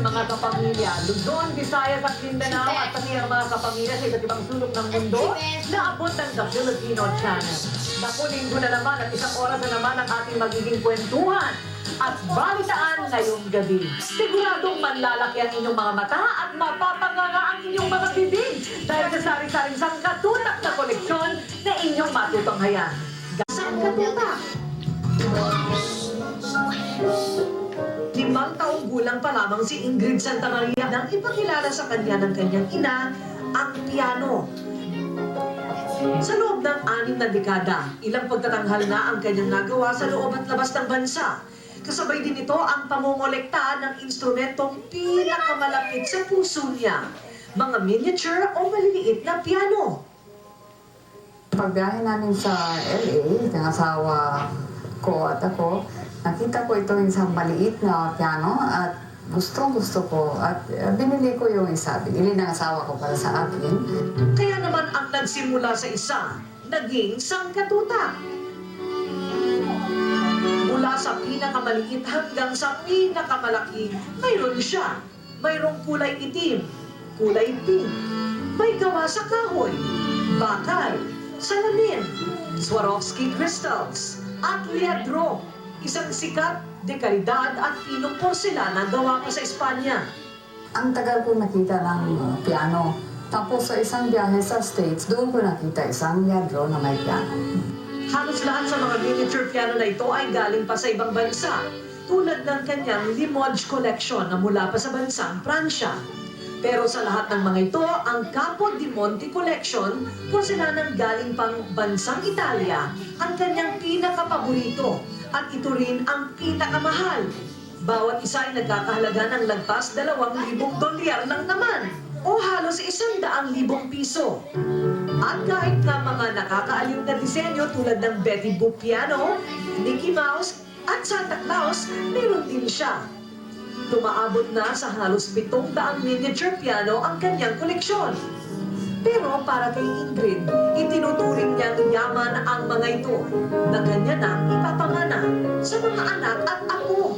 ating mga kapamilya. Luzon, Visayas at Mindanao at pati ang mga kapamilya sa iba't ibang sulok ng mundo na abot ng The Filipino Channel. Naku, linggo na naman at isang oras na naman ang ating magiging kwentuhan at balitaan ngayong gabi. Siguradong manlalaki ang inyong mga mata at mapapanganga ang inyong mga bibig dahil sa sari-saring sangkatutak na koleksyon na inyong matutunghayan. Sangkatutak! 5 taong gulang pa lamang si Ingrid Santamaria nang ipakilala sa kanya ng kanyang ina ang piano. Sa loob ng 6 na dekada, ilang pagtatanghal na ang kanyang nagawa sa loob at labas ng bansa. Kasabay din ito ang pamumolekta ng instrumentong pinakamalapit sa puso niya, mga miniature o maliliit na piano. Pagbiyahe namin sa LA, ng asawa ko at ako, nakita ko ito isang maliit na piano at gusto ko at binili ko yung isa. Binili ng asawa ko para sa akin. Kaya naman ang nagsimula sa isa, naging sangkatutak. Mula sa pinakamaliit hanggang sa pinakamalaki, mayroon siya. Mayroong kulay itim, kulay pink, may gawa sa kahoy, bakal, salamin, Swarovski crystals, at liadro, isang sikat, dekalidad at pinong porselana gawa pa sa Espanya. Ang tagal ko nakita ng piano. Tapos sa isang biyahe sa States, doon ko nakita isang liadro na may piano. Halos lahat sa mga miniature piano na ito ay galing pa sa ibang bansa, tulad ng kanyang Limoges collection na mula pa sa bansang Pransya. Pero sa lahat ng mga ito, ang Capo di Monte collection, porselanang galing pang bansang Italia, ang kanyang pinakapaborito at ito rin ang pinakamahal. Bawat isa ay nagkakahalaga ng lagpas $2,000 lang naman o halos $100,000 piso. At kahit na mga nakakaaliw na disenyo tulad ng Betty Boop piano, Mickey Mouse at Santa Claus, meron din siya. Tumaabot na sa halos 700 miniature piano ang kanyang koleksyon. Pero para kay Ingrid, itinuturing niyang yaman ang mga ito na kanya nang ipapamana sa mga anak at apo.